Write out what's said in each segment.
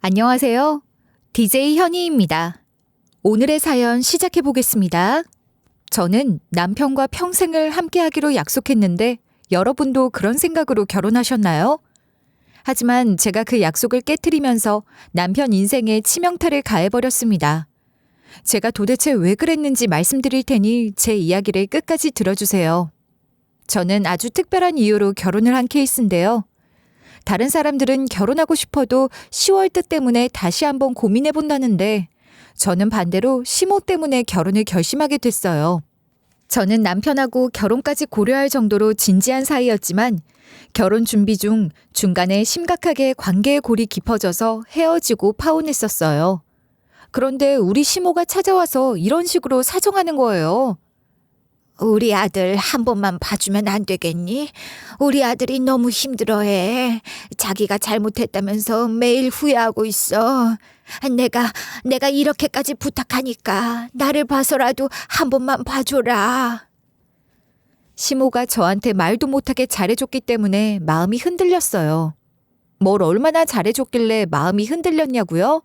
안녕하세요. DJ 현희입니다. 오늘의 사연 시작해 보겠습니다. 저는 남편과 평생을 함께하기로 약속했는데 여러분도 그런 생각으로 결혼하셨나요? 하지만 제가 그 약속을 깨트리면서 남편 인생에 치명타를 가해버렸습니다. 제가 도대체 왜 그랬는지 말씀드릴 테니 제 이야기를 끝까지 들어주세요. 저는 아주 특별한 이유로 결혼을 한 케이스인데요. 다른 사람들은 결혼하고 싶어도 10월 뜻 때문에 다시 한번 고민해 본다는데 저는 반대로 시모 때문에 결혼을 결심하게 됐어요. 저는 남편하고 결혼까지 고려할 정도로 진지한 사이였지만 결혼 준비 중 중간에 심각하게 관계의 골이 깊어져서 헤어지고 파혼했었어요. 그런데 우리 시모가 찾아와서 이런 식으로 사정하는 거예요. 우리 아들 한 번만 봐주면 안 되겠니? 우리 아들이 너무 힘들어해. 자기가 잘못했다면서 매일 후회하고 있어. 내가 이렇게까지 부탁하니까 나를 봐서라도 한 번만 봐줘라. 시모가 저한테 말도 못하게 잘해줬기 때문에 마음이 흔들렸어요. 뭘 얼마나 잘해줬길래 마음이 흔들렸냐고요?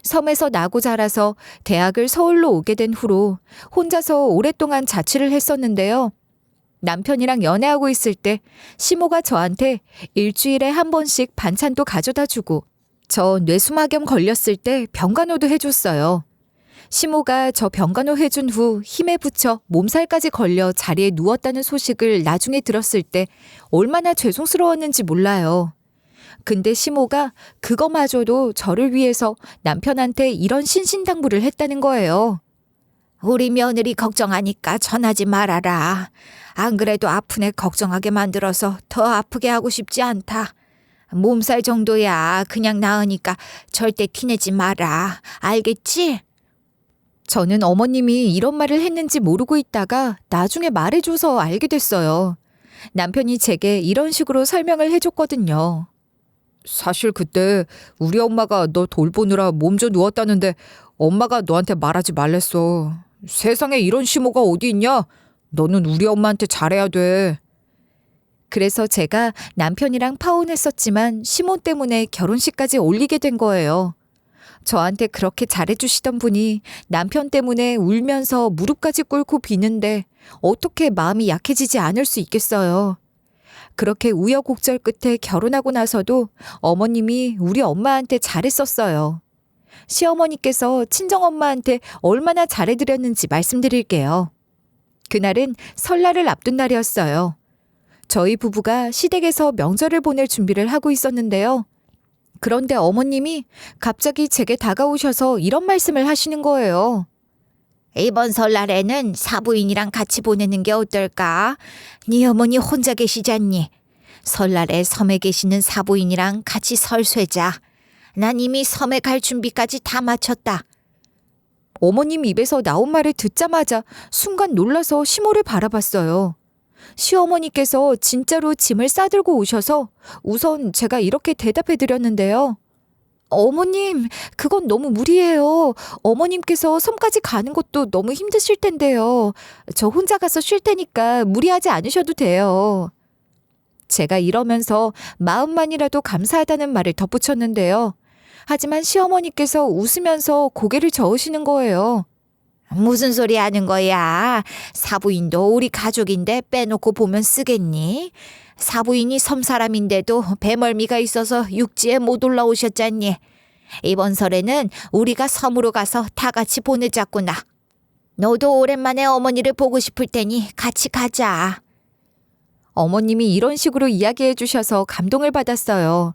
섬에서 나고 자라서 대학을 서울로 오게 된 후로 혼자서 오랫동안 자취를 했었는데요. 남편이랑 연애하고 있을 때 시모가 저한테 일주일에 한 번씩 반찬도 가져다 주고 저 뇌수막염 걸렸을 때 병간호도 해줬어요. 시모가 저 병간호 해준 후 힘에 부쳐 몸살까지 걸려 자리에 누웠다는 소식을 나중에 들었을 때 얼마나 죄송스러웠는지 몰라요. 근데 시모가 그거마저도 저를 위해서 남편한테 이런 신신당부를 했다는 거예요. 우리 며느리 걱정하니까 전하지 말아라. 안 그래도 아픈 애 걱정하게 만들어서 더 아프게 하고 싶지 않다. 몸살 정도야. 그냥 나으니까 절대 티내지 마라. 알겠지? 저는 어머님이 이런 말을 했는지 모르고 있다가 나중에 말해줘서 알게 됐어요. 남편이 제게 이런 식으로 설명을 해줬거든요. 사실 그때 우리 엄마가 너 돌보느라 몸져 누웠다는데 엄마가 너한테 말하지 말랬어. 세상에 이런 시모가 어디 있냐? 너는 우리 엄마한테 잘해야 돼. 그래서 제가 남편이랑 파혼했었지만 시모 때문에 결혼식까지 올리게 된 거예요. 저한테 그렇게 잘해주시던 분이 남편 때문에 울면서 무릎까지 꿇고 비는데 어떻게 마음이 약해지지 않을 수 있겠어요. 그렇게 우여곡절 끝에 결혼하고 나서도 어머님이 우리 엄마한테 잘했었어요. 시어머니께서 친정엄마한테 얼마나 잘해드렸는지 말씀드릴게요. 그날은 설날을 앞둔 날이었어요. 저희 부부가 시댁에서 명절을 보낼 준비를 하고 있었는데요. 그런데 어머님이 갑자기 제게 다가오셔서 이런 말씀을 하시는 거예요. 이번 설날에는 사부인이랑 같이 보내는 게 어떨까? 네 어머니 혼자 계시잖니. 설날에 섬에 계시는 사부인이랑 같이 설 쇠자. 난 이미 섬에 갈 준비까지 다 마쳤다. 어머님 입에서 나온 말을 듣자마자 순간 놀라서 시모를 바라봤어요. 시어머니께서 진짜로 짐을 싸들고 오셔서 우선 제가 이렇게 대답해 드렸는데요. 어머님, 그건 너무 무리예요. 어머님께서 섬까지 가는 것도 너무 힘드실 텐데요. 저 혼자 가서 쉴 테니까 무리하지 않으셔도 돼요. 제가 이러면서 마음만이라도 감사하다는 말을 덧붙였는데요. 하지만 시어머니께서 웃으면서 고개를 저으시는 거예요. 무슨 소리 하는 거야? 사부인도 우리 가족인데 빼놓고 보면 쓰겠니? 사부인이 섬 사람인데도 배멀미가 있어서 육지에 못 올라오셨잖니. 이번 설에는 우리가 섬으로 가서 다 같이 보내자꾸나. 너도 오랜만에 어머니를 보고 싶을 테니 같이 가자. 어머님이 이런 식으로 이야기해 주셔서 감동을 받았어요.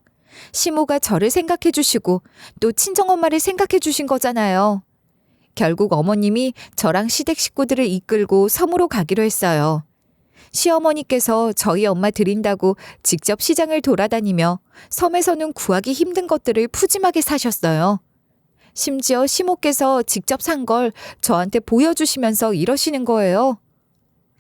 시모가 저를 생각해 주시고 또 친정엄마를 생각해 주신 거잖아요. 결국 어머님이 저랑 시댁 식구들을 이끌고 섬으로 가기로 했어요. 시어머니께서 저희 엄마 드린다고 직접 시장을 돌아다니며 섬에서는 구하기 힘든 것들을 푸짐하게 사셨어요. 심지어 시모께서 직접 산 걸 저한테 보여주시면서 이러시는 거예요.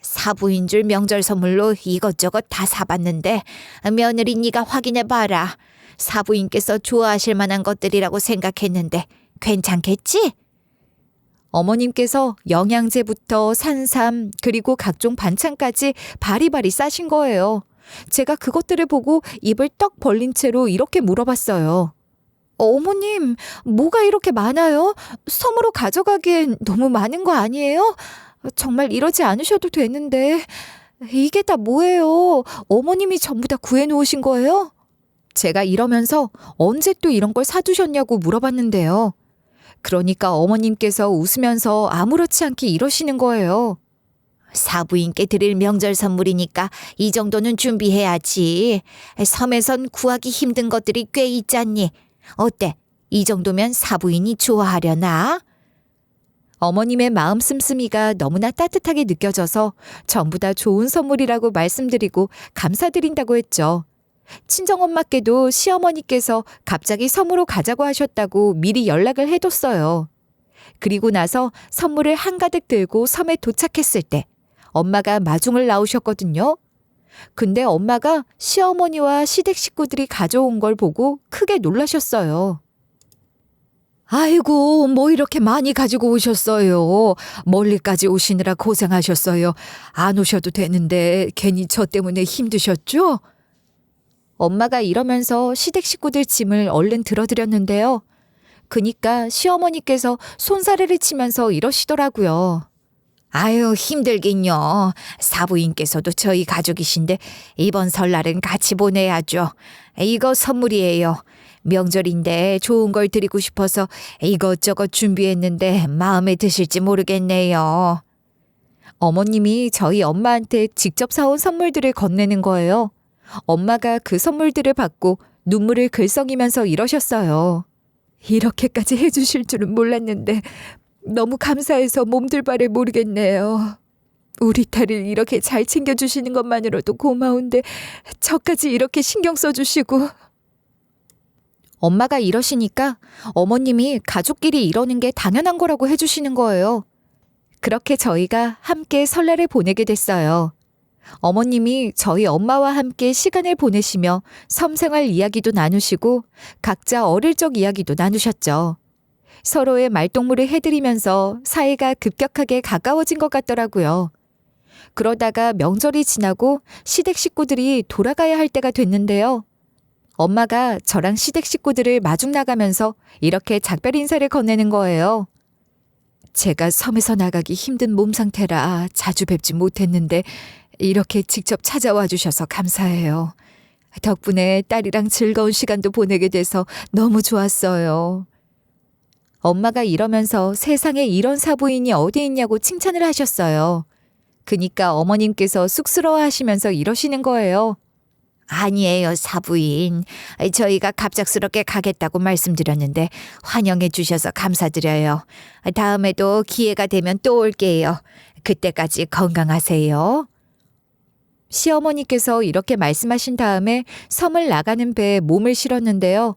사부인 줄 명절 선물로 이것저것 다 사봤는데 며느리 네가 확인해봐라. 사부인께서 좋아하실 만한 것들이라고 생각했는데 괜찮겠지? 어머님께서 영양제부터 산삼 그리고 각종 반찬까지 바리바리 싸신 거예요. 제가 그것들을 보고 입을 떡 벌린 채로 이렇게 물어봤어요. 어머님, 뭐가 이렇게 많아요? 섬으로 가져가기엔 너무 많은 거 아니에요? 정말 이러지 않으셔도 되는데. 이게 다 뭐예요? 어머님이 전부 다 구해놓으신 거예요? 제가 이러면서 언제 또 이런 걸 사두셨냐고 물어봤는데요. 그러니까 어머님께서 웃으면서 아무렇지 않게 이러시는 거예요. 사부인께 드릴 명절 선물이니까 이 정도는 준비해야지. 섬에선 구하기 힘든 것들이 꽤 있잖니. 어때? 이 정도면 사부인이 좋아하려나? 어머님의 마음 씀씀이가 너무나 따뜻하게 느껴져서 전부 다 좋은 선물이라고 말씀드리고 감사드린다고 했죠. 친정엄마께도 시어머니께서 갑자기 섬으로 가자고 하셨다고 미리 연락을 해뒀어요. 그리고 나서 선물을 한가득 들고 섬에 도착했을 때 엄마가 마중을 나오셨거든요. 근데 엄마가 시어머니와 시댁 식구들이 가져온 걸 보고 크게 놀라셨어요. 아이고, 뭐 이렇게 많이 가지고 오셨어요. 멀리까지 오시느라 고생하셨어요. 안 오셔도 되는데 괜히 저 때문에 힘드셨죠? 엄마가 이러면서 시댁 식구들 짐을 얼른 들어드렸는데요. 그니까 시어머니께서 손사래를 치면서 이러시더라고요. 아유, 힘들긴요. 사부인께서도 저희 가족이신데 이번 설날은 같이 보내야죠. 이거 선물이에요. 명절인데 좋은 걸 드리고 싶어서 이것저것 준비했는데 마음에 드실지 모르겠네요. 어머님이 저희 엄마한테 직접 사온 선물들을 건네는 거예요. 엄마가 그 선물들을 받고 눈물을 글썽이면서 이러셨어요. 이렇게까지 해주실 줄은 몰랐는데 너무 감사해서 몸둘 바를 모르겠네요. 우리 딸을 이렇게 잘 챙겨주시는 것만으로도 고마운데 저까지 이렇게 신경 써주시고. 엄마가 이러시니까 어머님이 가족끼리 이러는 게 당연한 거라고 해주시는 거예요. 그렇게 저희가 함께 설날을 보내게 됐어요. 어머님이 저희 엄마와 함께 시간을 보내시며 섬생활 이야기도 나누시고 각자 어릴 적 이야기도 나누셨죠. 서로의 말동무를 해드리면서 사이가 급격하게 가까워진 것 같더라고요. 그러다가 명절이 지나고 시댁 식구들이 돌아가야 할 때가 됐는데요. 엄마가 저랑 시댁 식구들을 마중 나가면서 이렇게 작별 인사를 건네는 거예요. 제가 섬에서 나가기 힘든 몸 상태라 자주 뵙지 못했는데 이렇게 직접 찾아와 주셔서 감사해요. 덕분에 딸이랑 즐거운 시간도 보내게 돼서 너무 좋았어요. 엄마가 이러면서 세상에 이런 사부인이 어디 있냐고 칭찬을 하셨어요. 그니까 어머님께서 쑥스러워 하시면서 이러시는 거예요. 아니에요, 사부인. 저희가 갑작스럽게 가겠다고 말씀드렸는데 환영해 주셔서 감사드려요. 다음에도 기회가 되면 또 올게요. 그때까지 건강하세요. 시어머니께서 이렇게 말씀하신 다음에 섬을 나가는 배에 몸을 실었는데요.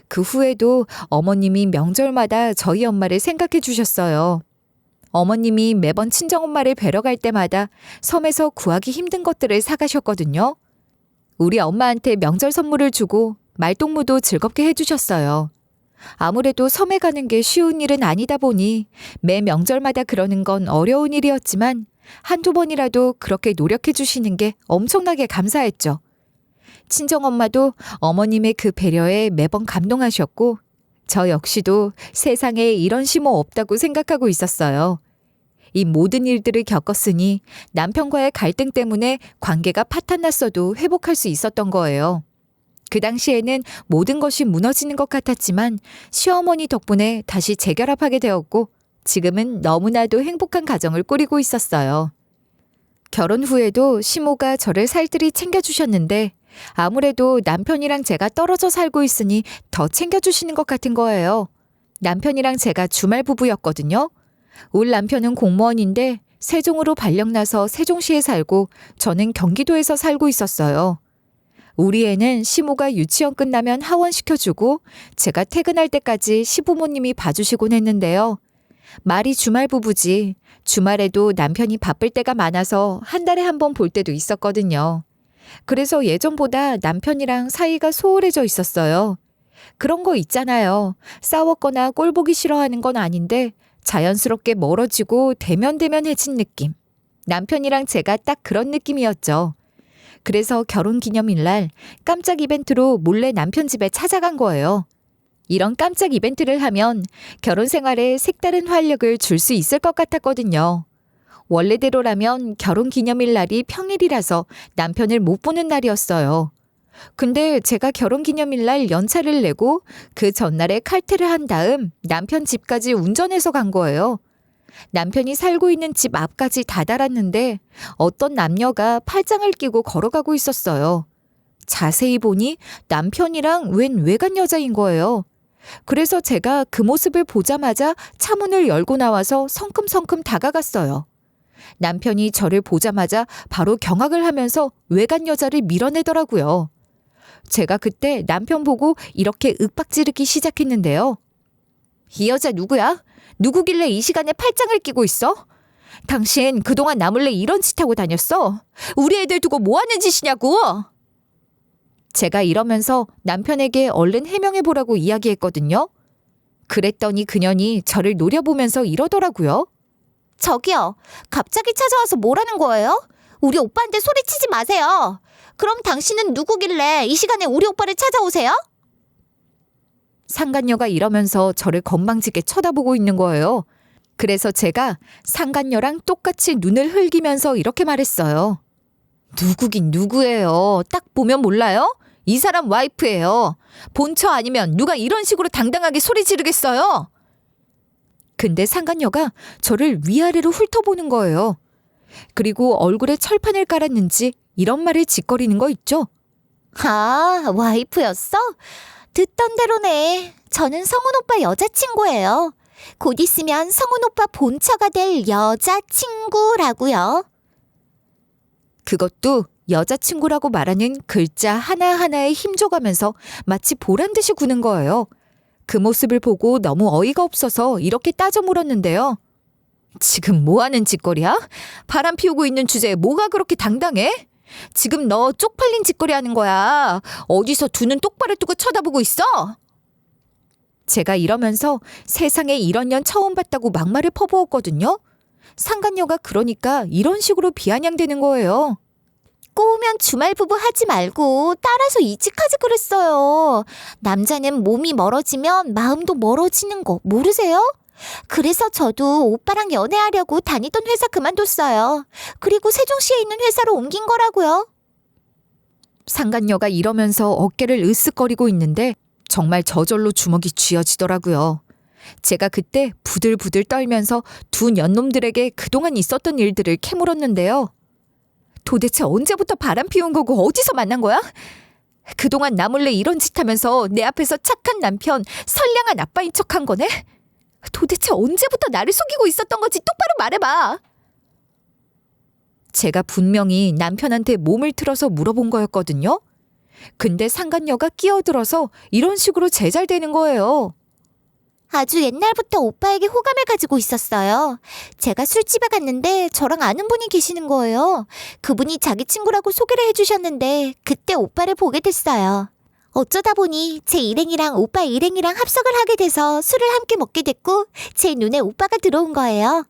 그 후에도 어머님이 명절마다 저희 엄마를 생각해 주셨어요. 어머님이 매번 친정엄마를 뵈러 갈 때마다 섬에서 구하기 힘든 것들을 사가셨거든요. 우리 엄마한테 명절 선물을 주고 말동무도 즐겁게 해주셨어요. 아무래도 섬에 가는 게 쉬운 일은 아니다 보니 매 명절마다 그러는 건 어려운 일이었지만 한두 번이라도 그렇게 노력해 주시는 게 엄청나게 감사했죠. 친정엄마도 어머님의 그 배려에 매번 감동하셨고 저 역시도 세상에 이런 시모 없다고 생각하고 있었어요. 이 모든 일들을 겪었으니 남편과의 갈등 때문에 관계가 파탄났어도 회복할 수 있었던 거예요. 그 당시에는 모든 것이 무너지는 것 같았지만 시어머니 덕분에 다시 재결합하게 되었고 지금은 너무나도 행복한 가정을 꾸리고 있었어요. 결혼 후에도 시모가 저를 살뜰히 챙겨주셨는데 아무래도 남편이랑 제가 떨어져 살고 있으니 더 챙겨주시는 것 같은 거예요. 남편이랑 제가 주말 부부였거든요. 울 남편은 공무원인데 세종으로 발령나서 세종시에 살고 저는 경기도에서 살고 있었어요. 우리 애는 시모가 유치원 끝나면 하원시켜주고 제가 퇴근할 때까지 시부모님이 봐주시곤 했는데요. 말이 주말 부부지 주말에도 남편이 바쁠 때가 많아서 한 달에 한 번 볼 때도 있었거든요. 그래서 예전보다 남편이랑 사이가 소홀해져 있었어요. 그런 거 있잖아요. 싸웠거나 꼴 보기 싫어하는 건 아닌데 자연스럽게 멀어지고 대면대면해진 느낌. 남편이랑 제가 딱 그런 느낌이었죠. 그래서 결혼 기념일날 깜짝 이벤트로 몰래 남편 집에 찾아간 거예요. 이런 깜짝 이벤트를 하면 결혼 생활에 색다른 활력을 줄 수 있을 것 같았거든요. 원래대로라면 결혼 기념일 날이 평일이라서 남편을 못 보는 날이었어요. 근데 제가 결혼 기념일 날 연차를 내고 그 전날에 칼퇴를 한 다음 남편 집까지 운전해서 간 거예요. 남편이 살고 있는 집 앞까지 다다랐는데 어떤 남녀가 팔짱을 끼고 걸어가고 있었어요. 자세히 보니 남편이랑 웬 외간 여자인 거예요. 그래서 제가 그 모습을 보자마자 차문을 열고 나와서 성큼성큼 다가갔어요. 남편이 저를 보자마자 바로 경악을 하면서 외간 여자를 밀어내더라고요. 제가 그때 남편 보고 이렇게 윽박지르기 시작했는데요. 이 여자 누구야? 누구길래 이 시간에 팔짱을 끼고 있어? 당신 그동안 나 몰래 이런 짓 하고 다녔어? 우리 애들 두고 뭐 하는 짓이냐고? 제가 이러면서 남편에게 얼른 해명해보라고 이야기했거든요. 그랬더니 그년이 저를 노려보면서 이러더라고요. 저기요, 갑자기 찾아와서 뭐라는 거예요? 우리 오빠한테 소리치지 마세요. 그럼 당신은 누구길래 이 시간에 우리 오빠를 찾아오세요? 상간녀가 이러면서 저를 건방지게 쳐다보고 있는 거예요. 그래서 제가 상간녀랑 똑같이 눈을 흘기면서 이렇게 말했어요. 누구긴 누구예요. 딱 보면 몰라요? 이 사람 와이프예요. 본처 아니면 누가 이런 식으로 당당하게 소리 지르겠어요? 근데 상간녀가 저를 위아래로 훑어보는 거예요. 그리고 얼굴에 철판을 깔았는지 이런 말을 짓거리는 거 있죠? 아, 와이프였어? 듣던 대로네. 저는 성훈 오빠 여자친구예요. 곧 있으면 성훈 오빠 본처가 될 여자친구라고요. 그것도 여자친구라고 말하는 글자 하나하나에 힘줘가면서 마치 보란 듯이 구는 거예요. 그 모습을 보고 너무 어이가 없어서 이렇게 따져 물었는데요. 지금 뭐 하는 짓거리야? 바람 피우고 있는 주제에 뭐가 그렇게 당당해? 지금 너 쪽팔린 짓거리 하는 거야. 어디서 두 눈 똑바로 뜨고 쳐다보고 있어? 제가 이러면서 세상에 이런 년 처음 봤다고 막말을 퍼부었거든요. 상간녀가 그러니까 이런 식으로 비아냥대는 거예요. 꼬우면 주말 부부 하지 말고 따라서 이직하지 그랬어요. 남자는 몸이 멀어지면 마음도 멀어지는 거 모르세요? 그래서 저도 오빠랑 연애하려고 다니던 회사 그만뒀어요. 그리고 세종시에 있는 회사로 옮긴 거라고요. 상간녀가 이러면서 어깨를 으쓱거리고 있는데 정말 저절로 주먹이 쥐어지더라고요. 제가 그때 부들부들 떨면서 두 년놈들에게 그동안 있었던 일들을 캐물었는데요. 도대체 언제부터 바람 피운 거고 어디서 만난 거야? 그동안 나 몰래 이런 짓 하면서 내 앞에서 착한 남편, 선량한 아빠인 척한 거네? 도대체 언제부터 나를 속이고 있었던 건지 똑바로 말해봐. 제가 분명히 남편한테 몸을 틀어서 물어본 거였거든요. 근데 상간녀가 끼어들어서 이런 식으로 제잘되는 거예요. 아주 옛날부터 오빠에게 호감을 가지고 있었어요. 제가 술집에 갔는데 저랑 아는 분이 계시는 거예요. 그분이 자기 친구라고 소개를 해주셨는데 그때 오빠를 보게 됐어요. 어쩌다 보니 제 일행이랑 오빠 일행이랑 합석을 하게 돼서 술을 함께 먹게 됐고 제 눈에 오빠가 들어온 거예요.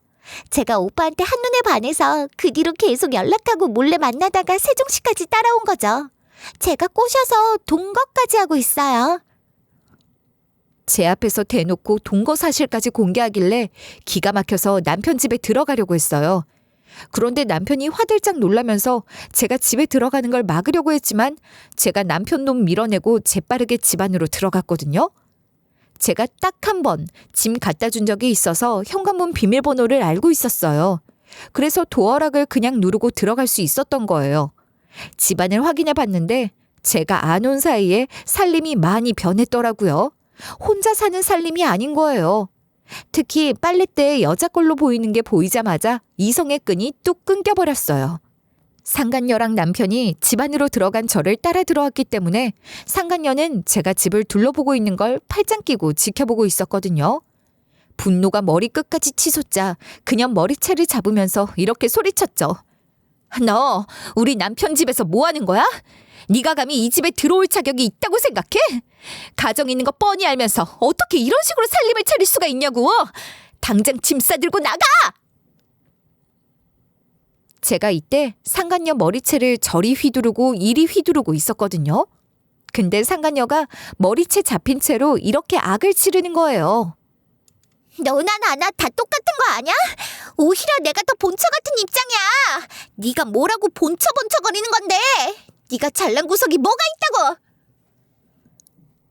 제가 오빠한테 한눈에 반해서 그 뒤로 계속 연락하고 몰래 만나다가 세종시까지 따라온 거죠. 제가 꼬셔서 동거까지 하고 있어요. 제 앞에서 대놓고 동거 사실까지 공개하길래 기가 막혀서 남편 집에 들어가려고 했어요. 그런데 남편이 화들짝 놀라면서 제가 집에 들어가는 걸 막으려고 했지만 제가 남편 놈 밀어내고 재빠르게 집 안으로 들어갔거든요. 제가 딱 한 번 짐 갖다 준 적이 있어서 현관문 비밀번호를 알고 있었어요. 그래서 도어락을 그냥 누르고 들어갈 수 있었던 거예요. 집안을 확인해 봤는데 제가 안 온 사이에 살림이 많이 변했더라고요. 혼자 사는 살림이 아닌 거예요. 특히 빨랫대에 여자 걸로 보이는 게 보이자마자 이성의 끈이 뚝 끊겨버렸어요. 상간녀랑 남편이 집 안으로 들어간 저를 따라 들어왔기 때문에 상간녀는 제가 집을 둘러보고 있는 걸 팔짱 끼고 지켜보고 있었거든요. 분노가 머리끝까지 치솟자 그냥 머리채를 잡으면서 이렇게 소리쳤죠. 너 우리 남편 집에서 뭐 하는 거야? 네가 감히 이 집에 들어올 자격이 있다고 생각해? 가정 있는 거 뻔히 알면서 어떻게 이런 식으로 살림을 차릴 수가 있냐고! 당장 짐 싸들고 나가! 제가 이때 상간녀 머리채를 저리 휘두르고 이리 휘두르고 있었거든요. 근데 상간녀가 머리채 잡힌 채로 이렇게 악을 지르는 거예요. 너나 나나 다 똑같은 거 아냐? 오히려 내가 더 본처 같은 입장이야. 네가 뭐라고 본처거리는 건데? 네가 잘난 구석이 뭐가 있다고?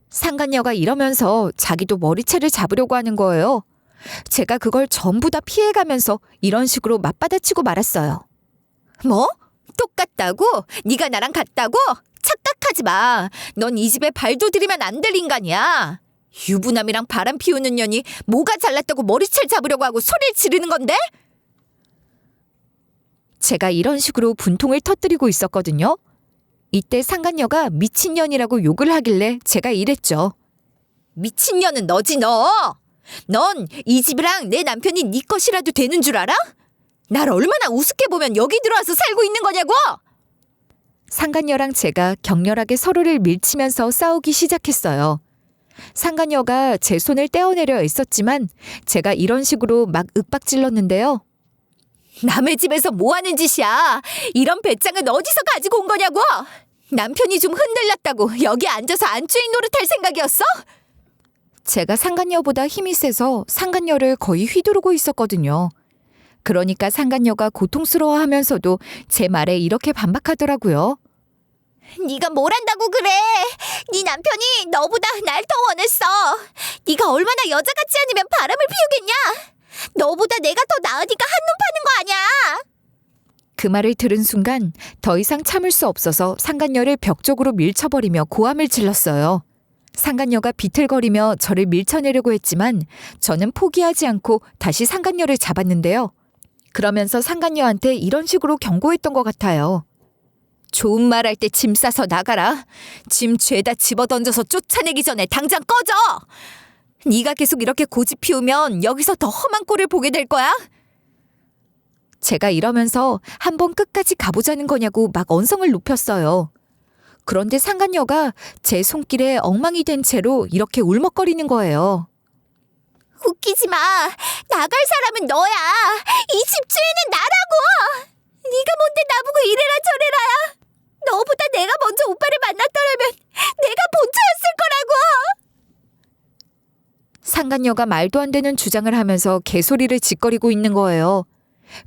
상간녀가 이러면서 자기도 머리채를 잡으려고 하는 거예요. 제가 그걸 전부 다 피해가면서 이런 식으로 맞받아치고 말았어요. 뭐? 똑같다고? 네가 나랑 같다고? 착각하지 마. 넌 이 집에 발도 들이면 안 될 인간이야. 유부남이랑 바람 피우는 년이 뭐가 잘났다고 머리채를 잡으려고 하고 소리를 지르는 건데? 제가 이런 식으로 분통을 터뜨리고 있었거든요. 이때 상간녀가 미친년이라고 욕을 하길래 제가 이랬죠. 미친년은 너지 너. 넌 이 집이랑 내 남편이 네 것이라도 되는 줄 알아? 날 얼마나 우습게 보면 여기 들어와서 살고 있는 거냐고! 상간녀랑 제가 격렬하게 서로를 밀치면서 싸우기 시작했어요. 상간녀가 제 손을 떼어내려 애썼지만 제가 이런 식으로 막 윽박질렀는데요. 남의 집에서 뭐 하는 짓이야? 이런 배짱은 어디서 가지고 온 거냐고? 남편이 좀 흔들렸다고 여기 앉아서 안주인 노릇할 생각이었어? 제가 상간녀보다 힘이 세서 상간녀를 거의 휘두르고 있었거든요. 그러니까 상간녀가 고통스러워하면서도 제 말에 이렇게 반박하더라고요. 네가 뭘 한다고 그래? 네 남편이 너보다 날 더 원했어. 네가 얼마나 여자 같지 않으면 바람을 피우겠냐? 너보다 내가 더 나으니까 한눈 파는 거 아니야? 그 말을 들은 순간 더 이상 참을 수 없어서 상간녀를 벽 쪽으로 밀쳐버리며 고함을 질렀어요. 상간녀가 비틀거리며 저를 밀쳐내려고 했지만 저는 포기하지 않고 다시 상간녀를 잡았는데요. 그러면서 상간녀한테 이런 식으로 경고했던 것 같아요. 좋은 말 할 때 짐 싸서 나가라. 짐 죄다 집어던져서 쫓아내기 전에 당장 꺼져. 네가 계속 이렇게 고집 피우면 여기서 더 험한 꼴을 보게 될 거야. 제가 이러면서 한번 끝까지 가보자는 거냐고 막 언성을 높였어요. 그런데 상간녀가 제 손길에 엉망이 된 채로 이렇게 울먹거리는 거예요. 웃기지 마. 나갈 사람은 너야. 이 집주인은 나라고. 네가 뭔데 나보고 이래라 저래라야. 너보다 내가 먼저 오빠를 만났더라면 내가 본처였을 거라고. 상간녀가 말도 안 되는 주장을 하면서 개소리를 짓거리고 있는 거예요.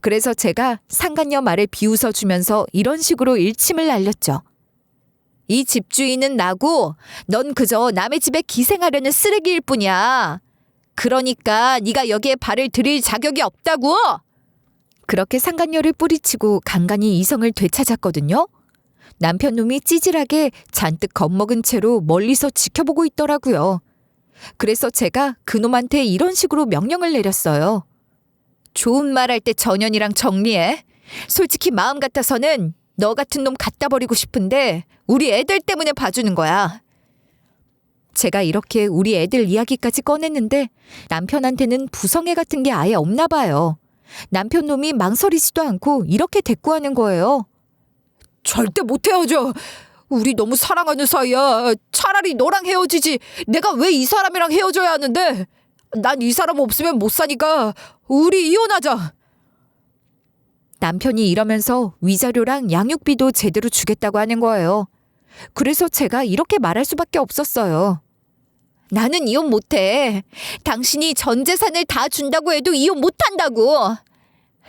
그래서 제가 상간녀 말을 비웃어 주면서 이런 식으로 일침을 날렸죠. 이 집주인은 나고 넌 그저 남의 집에 기생하려는 쓰레기일 뿐이야. 그러니까 네가 여기에 발을 들일 자격이 없다고. 그렇게 상간녀를 뿌리치고 간간히 이성을 되찾았거든요. 남편 놈이 찌질하게 잔뜩 겁먹은 채로 멀리서 지켜보고 있더라고요. 그래서 제가 그놈한테 이런 식으로 명령을 내렸어요. 좋은 말 할 때 전현이랑 정리해. 솔직히 마음 같아서는 너 같은 놈 갖다 버리고 싶은데 우리 애들 때문에 봐주는 거야. 제가 이렇게 우리 애들 이야기까지 꺼냈는데 남편한테는 부성애 같은 게 아예 없나 봐요. 남편 놈이 망설이지도 않고 이렇게 대꾸하는 거예요. 절대 못 헤어져. 우리 너무 사랑하는 사이야. 차라리 너랑 헤어지지. 내가 왜 이 사람이랑 헤어져야 하는데? 난 이 사람 없으면 못 사니까 우리 이혼하자. 남편이 이러면서 위자료랑 양육비도 제대로 주겠다고 하는 거예요. 그래서 제가 이렇게 말할 수밖에 없었어요. 나는 이혼 못해. 당신이 전 재산을 다 준다고 해도 이혼 못한다고.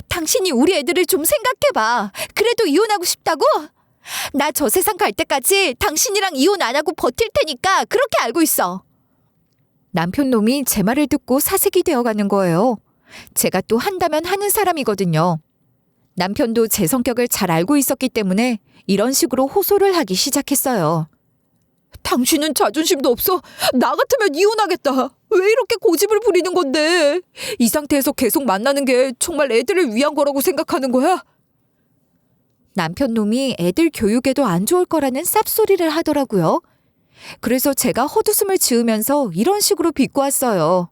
당신이 우리 애들을 좀 생각해봐. 그래도 이혼하고 싶다고? 나 저 세상 갈 때까지 당신이랑 이혼 안 하고 버틸 테니까 그렇게 알고 있어. 남편 놈이 제 말을 듣고 사색이 되어가는 거예요. 제가 또 한다면 하는 사람이거든요. 남편도 제 성격을 잘 알고 있었기 때문에 이런 식으로 호소를 하기 시작했어요. 당신은 자존심도 없어? 나 같으면 이혼하겠다. 왜 이렇게 고집을 부리는 건데? 이 상태에서 계속 만나는 게 정말 애들을 위한 거라고 생각하는 거야? 남편 놈이 애들 교육에도 안 좋을 거라는 쌉소리를 하더라고요. 그래서 제가 헛웃음을 지으면서 이런 식으로 비꼬았어요.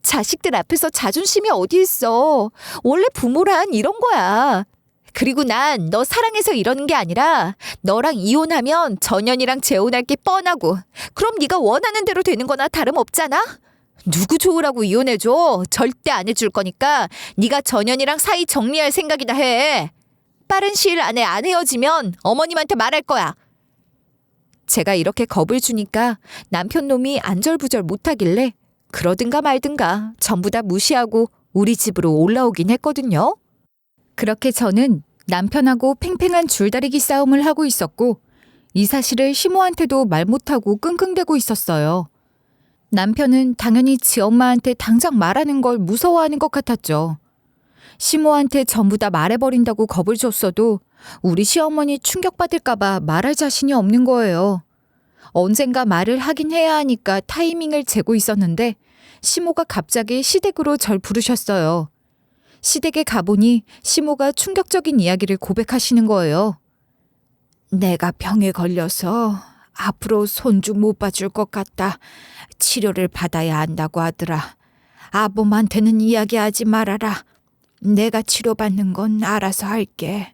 자식들 앞에서 자존심이 어디 있어. 원래 부모란 이런 거야. 그리고 난 너 사랑해서 이러는 게 아니라 너랑 이혼하면 전현이랑 재혼할 게 뻔하고 그럼 네가 원하는 대로 되는 거나 다름없잖아? 누구 좋으라고 이혼해줘. 절대 안 해줄 거니까 네가 전현이랑 사이 정리할 생각이나 해. 빠른 시일 안에 안 헤어지면 어머님한테 말할 거야. 제가 이렇게 겁을 주니까 남편 놈이 안절부절 못하길래 그러든가 말든가 전부 다 무시하고 우리 집으로 올라오긴 했거든요. 그렇게 저는 남편하고 팽팽한 줄다리기 싸움을 하고 있었고 이 사실을 시모한테도 말 못하고 끙끙대고 있었어요. 남편은 당연히 지 엄마한테 당장 말하는 걸 무서워하는 것 같았죠. 시모한테 전부 다 말해버린다고 겁을 줬어도 우리 시어머니 충격받을까봐 말할 자신이 없는 거예요. 언젠가 말을 하긴 해야 하니까 타이밍을 재고 있었는데 시모가 갑자기 시댁으로 절 부르셨어요. 시댁에 가보니 시모가 충격적인 이야기를 고백하시는 거예요. 내가 병에 걸려서 앞으로 손주 못 봐줄 것 같다. 치료를 받아야 한다고 하더라. 아범한테는 이야기하지 말아라. 내가 치료받는 건 알아서 할게.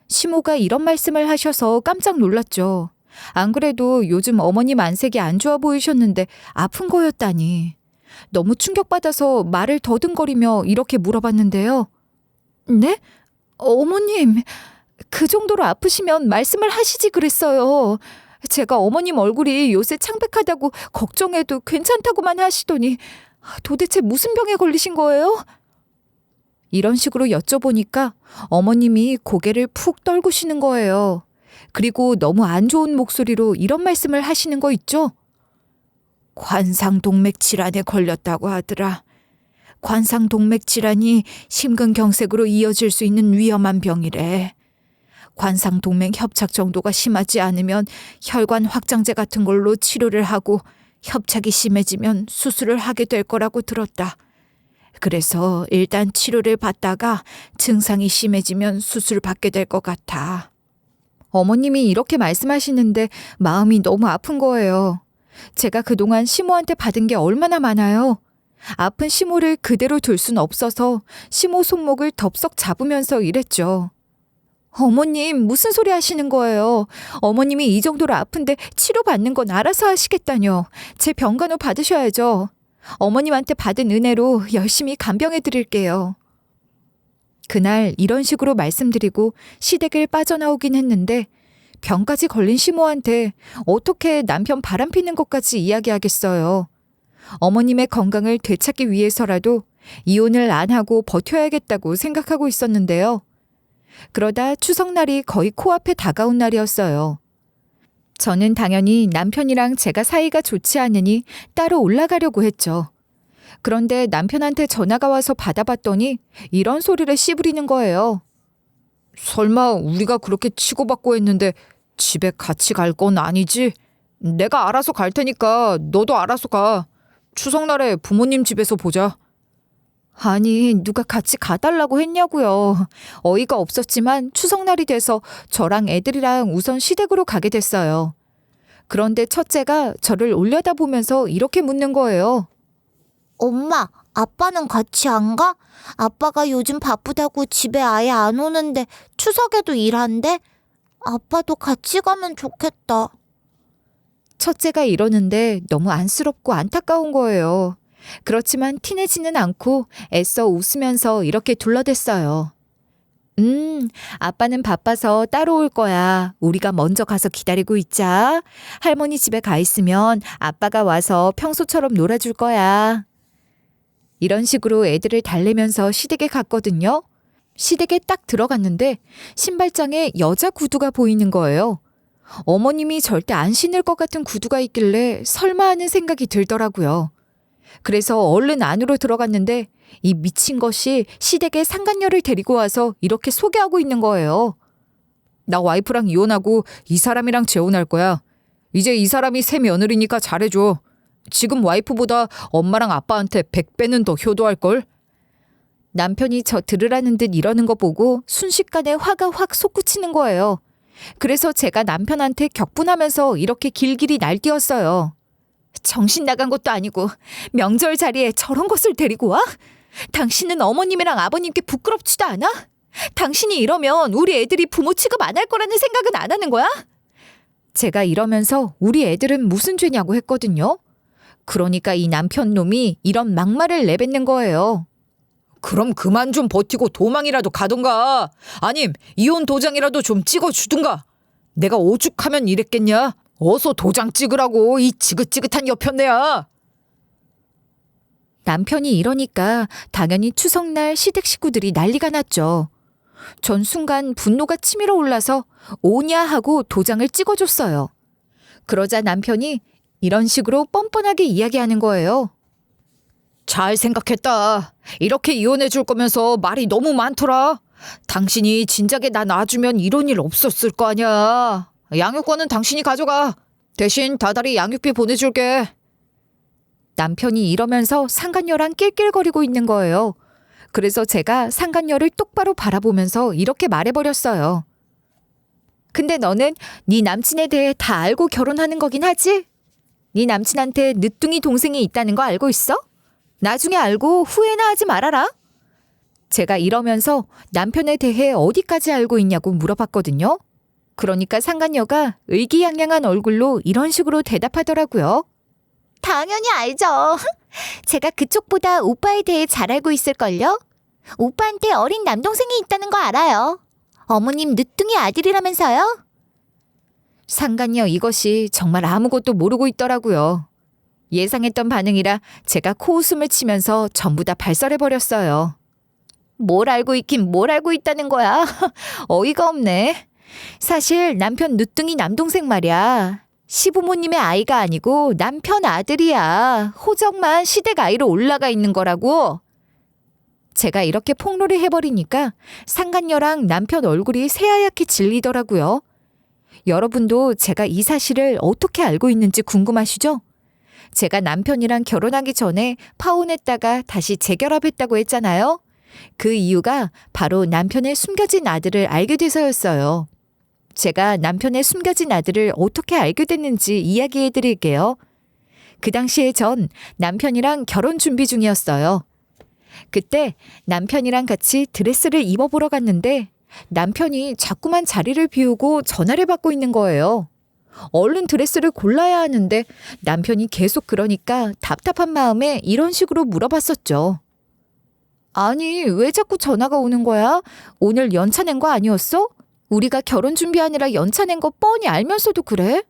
시모가 이런 말씀을 하셔서 깜짝 놀랐죠. 안 그래도 요즘 어머님 안색이 안 좋아 보이셨는데 아픈 거였다니. 너무 충격받아서 말을 더듬거리며 이렇게 물어봤는데요. 네? 어머님, 그 정도로 아프시면 말씀을 하시지 그랬어요. 제가 어머님 얼굴이 요새 창백하다고 걱정해도 괜찮다고만 하시더니 도대체 무슨 병에 걸리신 거예요? 이런 식으로 여쭤보니까 어머님이 고개를 푹 떨구시는 거예요. 그리고 너무 안 좋은 목소리로 이런 말씀을 하시는 거 있죠? 관상동맥 질환에 걸렸다고 하더라. 관상동맥 질환이 심근경색으로 이어질 수 있는 위험한 병이래. 관상동맥 협착 정도가 심하지 않으면 혈관 확장제 같은 걸로 치료를 하고 협착이 심해지면 수술을 하게 될 거라고 들었다. 그래서 일단 치료를 받다가 증상이 심해지면 수술 받게 될 것 같아. 어머님이 이렇게 말씀하시는데 마음이 너무 아픈 거예요. 제가 그동안 시모한테 받은 게 얼마나 많아요. 아픈 시모를 그대로 둘 순 없어서 시모 손목을 덥석 잡으면서 이랬죠. 어머님, 무슨 소리 하시는 거예요? 어머님이 이 정도로 아픈데 치료받는 건 알아서 하시겠다뇨. 제 병간호 받으셔야죠. 어머님한테 받은 은혜로 열심히 간병해 드릴게요. 그날 이런 식으로 말씀드리고 시댁을 빠져나오긴 했는데 병까지 걸린 시모한테 어떻게 남편 바람피는 것까지 이야기하겠어요. 어머님의 건강을 되찾기 위해서라도 이혼을 안 하고 버텨야겠다고 생각하고 있었는데요. 그러다 추석날이 거의 코앞에 다가온 날이었어요. 저는 당연히 남편이랑 제가 사이가 좋지 않으니 따로 올라가려고 했죠. 그런데 남편한테 전화가 와서 받아봤더니 이런 소리를 씨부리는 거예요. 설마 우리가 그렇게 치고받고 했는데 집에 같이 갈 건 아니지? 내가 알아서 갈 테니까 너도 알아서 가. 추석날에 부모님 집에서 보자. 아니, 누가 같이 가달라고 했냐고요. 어이가 없었지만 추석날이 돼서 저랑 애들이랑 우선 시댁으로 가게 됐어요. 그런데 첫째가 저를 올려다보면서 이렇게 묻는 거예요. 엄마, 아빠는 같이 안 가? 아빠가 요즘 바쁘다고 집에 아예 안 오는데 추석에도 일한대? 아빠도 같이 가면 좋겠다. 첫째가 이러는데 너무 안쓰럽고 안타까운 거예요. 그렇지만 티내지는 않고 애써 웃으면서 이렇게 둘러댔어요. 아빠는 바빠서 따로 올 거야. 우리가 먼저 가서 기다리고 있자. 할머니 집에 가 있으면 아빠가 와서 평소처럼 놀아줄 거야. 이런 식으로 애들을 달래면서 시댁에 갔거든요. 시댁에 딱 들어갔는데 신발장에 여자 구두가 보이는 거예요. 어머님이 절대 안 신을 것 같은 구두가 있길래 설마 하는 생각이 들더라고요. 그래서 얼른 안으로 들어갔는데 이 미친 것이 시댁에 상간녀를 데리고 와서 이렇게 소개하고 있는 거예요. 나 와이프랑 이혼하고 이 사람이랑 재혼할 거야. 이제 이 사람이 새 며느리니까 잘해줘. 지금 와이프보다 엄마랑 아빠한테 100배는 더 효도할걸? 남편이 저 들으라는 듯 이러는 거 보고 순식간에 화가 확 솟구치는 거예요. 그래서 제가 남편한테 격분하면서 이렇게 길길이 날뛰었어요. 정신 나간 것도 아니고 명절 자리에 저런 것을 데리고 와? 당신은 어머님이랑 아버님께 부끄럽지도 않아? 당신이 이러면 우리 애들이 부모 취급 안 할 거라는 생각은 안 하는 거야? 제가 이러면서 우리 애들은 무슨 죄냐고 했거든요. 그러니까 이 남편 놈이 이런 막말을 내뱉는 거예요. 그럼 그만 좀 버티고 도망이라도 가던가. 아님 이혼 도장이라도 좀 찍어주든가. 내가 오죽하면 이랬겠냐? 어서 도장 찍으라고, 이 지긋지긋한 여편네야. 남편이 이러니까 당연히 추석날 시댁 식구들이 난리가 났죠. 전 순간 분노가 치밀어 올라서 오냐 하고 도장을 찍어줬어요. 그러자 남편이 이런 식으로 뻔뻔하게 이야기하는 거예요. 잘 생각했다. 이렇게 이혼해 줄 거면서 말이 너무 많더라. 당신이 진작에 나 놔주면 이런 일 없었을 거 아니야. 양육권은 당신이 가져가. 대신 다달이 양육비 보내줄게. 남편이 이러면서 상간녀랑 낄낄거리고 있는 거예요. 그래서 제가 상간녀를 똑바로 바라보면서 이렇게 말해버렸어요. 근데 너는 네 남친에 대해 다 알고 결혼하는 거긴 하지? 네 남친한테 늦둥이 동생이 있다는 거 알고 있어? 나중에 알고 후회나 하지 말아라. 제가 이러면서 남편에 대해 어디까지 알고 있냐고 물어봤거든요. 그러니까 상간녀가 의기양양한 얼굴로 이런 식으로 대답하더라고요. 당연히 알죠. 제가 그쪽보다 오빠에 대해 잘 알고 있을걸요? 오빠한테 어린 남동생이 있다는 거 알아요. 어머님 늦둥이 아들이라면서요? 상간녀 이것이 정말 아무것도 모르고 있더라고요. 예상했던 반응이라 제가 코웃음을 치면서 전부 다 발설해버렸어요. 뭘 알고 있긴 뭘 알고 있다는 거야. 어이가 없네. 사실 남편 늦둥이 남동생 말이야. 시부모님의 아이가 아니고 남편 아들이야. 호적만 시댁 아이로 올라가 있는 거라고. 제가 이렇게 폭로를 해버리니까 상간녀랑 남편 얼굴이 새하얗게 질리더라고요. 여러분도 제가 이 사실을 어떻게 알고 있는지 궁금하시죠? 제가 남편이랑 결혼하기 전에 파혼했다가 다시 재결합했다고 했잖아요. 그 이유가 바로 남편의 숨겨진 아들을 알게 돼서였어요. 제가 남편의 숨겨진 아들을 어떻게 알게 됐는지 이야기해 드릴게요. 그 당시에 전 남편이랑 결혼 준비 중이었어요. 그때 남편이랑 같이 드레스를 입어보러 갔는데 남편이 자꾸만 자리를 비우고 전화를 받고 있는 거예요. 얼른 드레스를 골라야 하는데 남편이 계속 그러니까 답답한 마음에 이런 식으로 물어봤었죠. 아니, 왜 자꾸 전화가 오는 거야? 오늘 연차 낸 거 아니었어? 우리가 결혼 준비하느라 연차 낸 거 뻔히 알면서도 그래?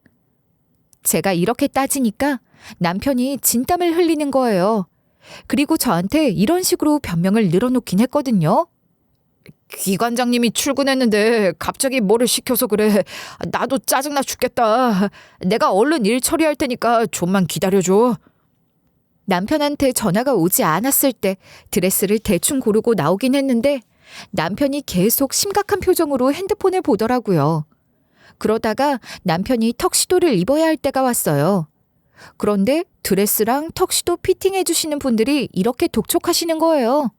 제가 이렇게 따지니까 남편이 진땀을 흘리는 거예요. 그리고 저한테 이런 식으로 변명을 늘어놓긴 했거든요. 기관장님이 출근했는데 갑자기 뭐를 시켜서 그래. 나도 짜증나 죽겠다. 내가 얼른 일 처리할 테니까 좀만 기다려줘. 남편한테 전화가 오지 않았을 때 드레스를 대충 고르고 나오긴 했는데 남편이 계속 심각한 표정으로 핸드폰을 보더라고요. 그러다가 남편이 턱시도를 입어야 할 때가 왔어요. 그런데 드레스랑 턱시도 피팅해 주시는 분들이 이렇게 독촉하시는 거예요.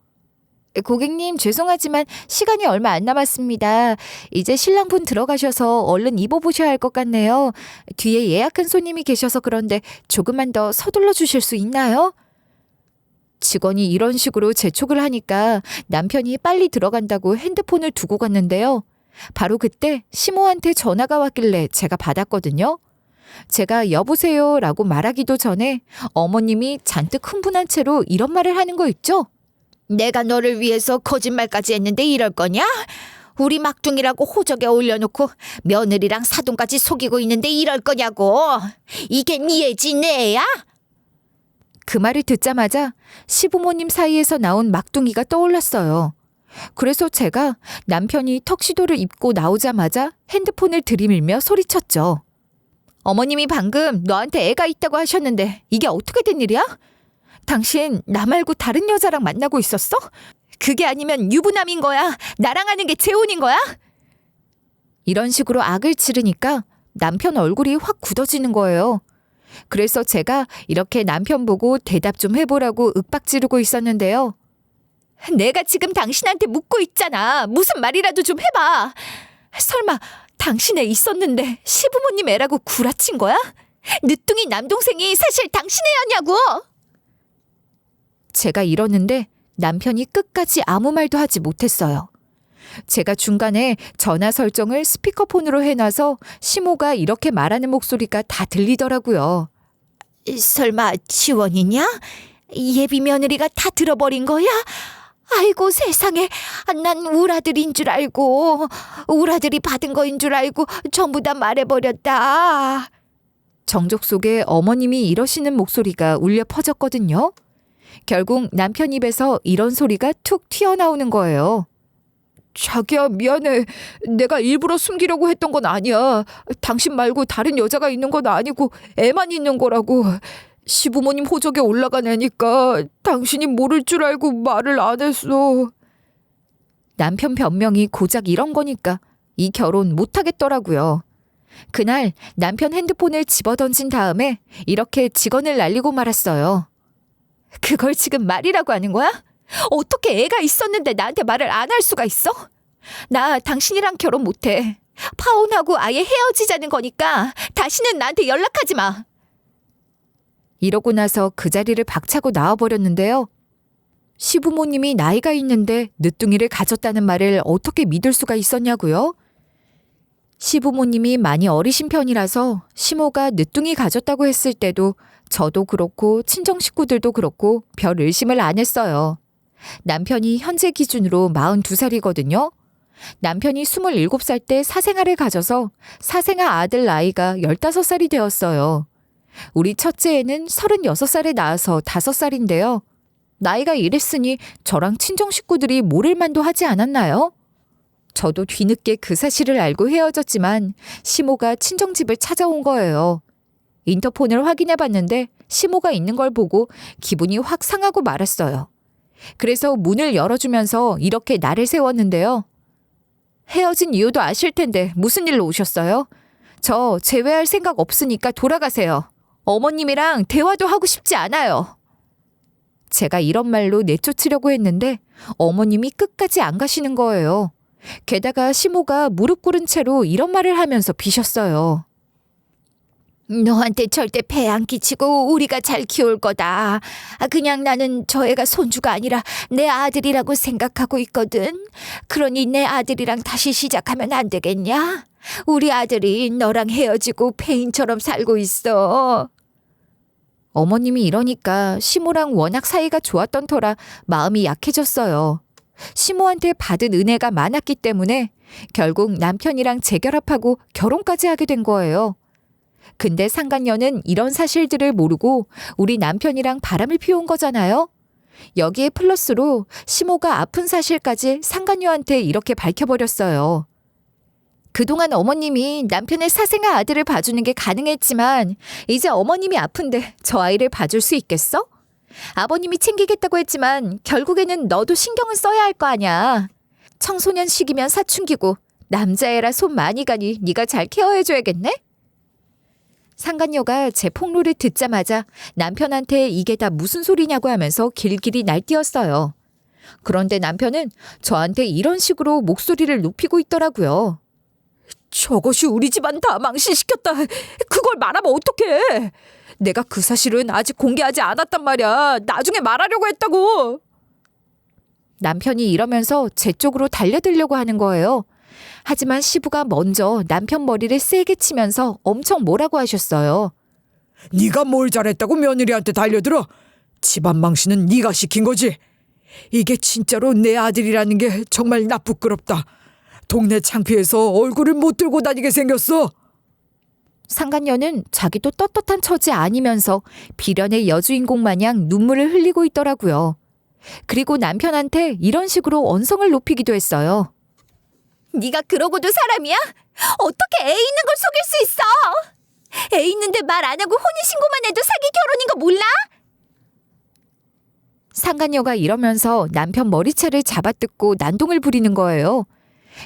고객님, 죄송하지만 시간이 얼마 안 남았습니다. 이제 신랑분 들어가셔서 얼른 입어보셔야 할 것 같네요. 뒤에 예약한 손님이 계셔서 그런데 조금만 더 서둘러 주실 수 있나요? 직원이 이런 식으로 재촉을 하니까 남편이 빨리 들어간다고 핸드폰을 두고 갔는데요. 바로 그때 시모한테 전화가 왔길래 제가 받았거든요. 제가 여보세요 라고 말하기도 전에 어머님이 잔뜩 흥분한 채로 이런 말을 하는 거 있죠? 내가 너를 위해서 거짓말까지 했는데 이럴 거냐? 우리 막둥이라고 호적에 올려놓고 며느리랑 사돈까지 속이고 있는데 이럴 거냐고. 이게 네 애지 내 애야? 그 말을 듣자마자 시부모님 사이에서 나온 막둥이가 떠올랐어요. 그래서 제가 남편이 턱시도를 입고 나오자마자 핸드폰을 들이밀며 소리쳤죠. 어머님이 방금 너한테 애가 있다고 하셨는데 이게 어떻게 된 일이야? 당신 나 말고 다른 여자랑 만나고 있었어? 그게 아니면 유부남인 거야? 나랑 하는 게 재혼인 거야? 이런 식으로 악을 지르니까 남편 얼굴이 확 굳어지는 거예요. 그래서 제가 이렇게 남편 보고 대답 좀 해보라고 윽박 지르고 있었는데요. 내가 지금 당신한테 묻고 있잖아. 무슨 말이라도 좀 해봐. 설마 당신 애 있었는데 시부모님 애라고 구라친 거야? 늦둥이 남동생이 사실 당신 애였냐고. 제가 이러는데 남편이 끝까지 아무 말도 하지 못했어요. 제가 중간에 전화 설정을 스피커폰으로 해놔서 시모가 이렇게 말하는 목소리가 다 들리더라고요. 설마 지원이냐? 예비 며느리가 다 들어버린 거야? 아이고 세상에, 난 우라들인 줄 알고, 우라들이 받은 거인 줄 알고 전부 다 말해버렸다. 정적 속에 어머님이 이러시는 목소리가 울려 퍼졌거든요. 결국 남편 입에서 이런 소리가 툭 튀어나오는 거예요. 자기야, 미안해. 내가 일부러 숨기려고 했던 건 아니야. 당신 말고 다른 여자가 있는 건 아니고 애만 있는 거라고. 시부모님 호적에 올라간 애니까 당신이 모를 줄 알고 말을 안 했어. 남편 변명이 고작 이런 거니까 이 결혼 못 하겠더라고요. 그날 남편 핸드폰을 집어던진 다음에 이렇게 직원을 날리고 말았어요. 그걸 지금 말이라고 하는 거야? 어떻게 애가 있었는데 나한테 말을 안 할 수가 있어? 나 당신이랑 결혼 못해. 파혼하고 아예 헤어지자는 거니까 다시는 나한테 연락하지 마. 이러고 나서 그 자리를 박차고 나와버렸는데요. 시부모님이 나이가 있는데 늦둥이를 가졌다는 말을 어떻게 믿을 수가 있었냐고요? 시부모님이 많이 어리신 편이라서 시모가 늦둥이 가졌다고 했을 때도 저도 그렇고 친정 식구들도 그렇고 별 의심을 안 했어요. 남편이 현재 기준으로 42살이거든요. 남편이 27살 때 사생아를 가져서 사생아 아들 나이가 15살이 되었어요. 우리 첫째애는 36살에 낳아서 5살인데요. 나이가 이랬으니 저랑 친정 식구들이 모를 만도 하지 않았나요? 저도 뒤늦게 그 사실을 알고 헤어졌지만 시모가 친정집을 찾아온 거예요. 인터폰을 확인해 봤는데 시모가 있는 걸 보고 기분이 확 상하고 말았어요. 그래서 문을 열어주면서 이렇게 날을 세웠는데요. 헤어진 이유도 아실 텐데 무슨 일로 오셨어요? 저 재회할 생각 없으니까 돌아가세요. 어머님이랑 대화도 하고 싶지 않아요. 제가 이런 말로 내쫓으려고 했는데 어머님이 끝까지 안 가시는 거예요. 게다가 시모가 무릎 꿇은 채로 이런 말을 하면서 비셨어요. 너한테 절대 폐 안 끼치고 우리가 잘 키울 거다. 그냥 나는 저 애가 손주가 아니라 내 아들이라고 생각하고 있거든. 그러니 내 아들이랑 다시 시작하면 안 되겠냐? 우리 아들이 너랑 헤어지고 폐인처럼 살고 있어. 어머님이 이러니까 시모랑 워낙 사이가 좋았던 터라 마음이 약해졌어요. 시모한테 받은 은혜가 많았기 때문에 결국 남편이랑 재결합하고 결혼까지 하게 된 거예요. 근데 상간녀는 이런 사실들을 모르고 우리 남편이랑 바람을 피운 거잖아요. 여기에 플러스로 시모가 아픈 사실까지 상간녀한테 이렇게 밝혀버렸어요. 그동안 어머님이 남편의 사생아 아들을 봐주는 게 가능했지만 이제 어머님이 아픈데 저 아이를 봐줄 수 있겠어? 아버님이 챙기겠다고 했지만 결국에는 너도 신경은 써야 할 거 아냐. 청소년 시기면 사춘기고 남자애라 손 많이 가니 네가 잘 케어해줘야겠네? 상간녀가 제 폭로를 듣자마자 남편한테 이게 다 무슨 소리냐고 하면서 길길이 날뛰었어요. 그런데 남편은 저한테 이런 식으로 목소리를 높이고 있더라고요. 저것이 우리 집안 다 망신시켰다. 그걸 말하면 어떡해. 내가 그 사실은 아직 공개하지 않았단 말이야. 나중에 말하려고 했다고. 남편이 이러면서 제 쪽으로 달려들려고 하는 거예요. 하지만 시부가 먼저 남편 머리를 세게 치면서 엄청 뭐라고 하셨어요. 네가 뭘 잘했다고 며느리한테 달려들어? 집안 망신은 네가 시킨 거지. 이게 진짜로 내 아들이라는 게 정말 나 부끄럽다. 동네 창피해서 얼굴을 못 들고 다니게 생겼어. 상간녀는 자기도 떳떳한 처지 아니면서 비련의 여주인공 마냥 눈물을 흘리고 있더라고요. 그리고 남편한테 이런 식으로 언성을 높이기도 했어요. 네가 그러고도 사람이야? 어떻게 애 있는 걸 속일 수 있어? 애 있는데 말 안 하고 혼인신고만 해도 사기 결혼인 거 몰라? 상간녀가 이러면서 남편 머리채를 잡아뜯고 난동을 부리는 거예요.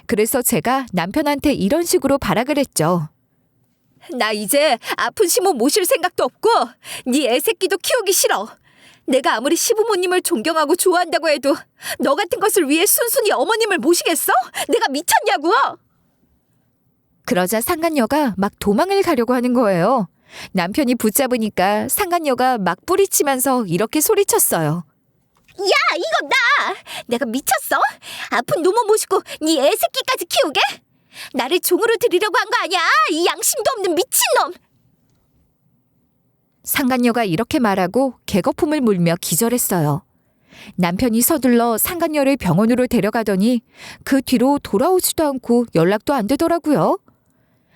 그래서 제가 남편한테 이런 식으로 발악을 했죠. 나 이제 아픈 시모 모실 생각도 없고 네 애 새끼도 키우기 싫어. 내가 아무리 시부모님을 존경하고 좋아한다고 해도 너 같은 것을 위해 순순히 어머님을 모시겠어? 내가 미쳤냐고! 그러자 상간녀가 막 도망을 가려고 하는 거예요. 남편이 붙잡으니까 상간녀가 막 뿌리치면서 이렇게 소리쳤어요. 야, 이거 나! 내가 미쳤어? 아픈 노모 모시고 네 애 새끼까지 키우게? 나를 종으로 들이려고 한 거 아니야? 이 양심도 없는 미친놈! 상간녀가 이렇게 말하고 개거품을 물며 기절했어요. 남편이 서둘러 상간녀를 병원으로 데려가더니 그 뒤로 돌아오지도 않고 연락도 안 되더라고요.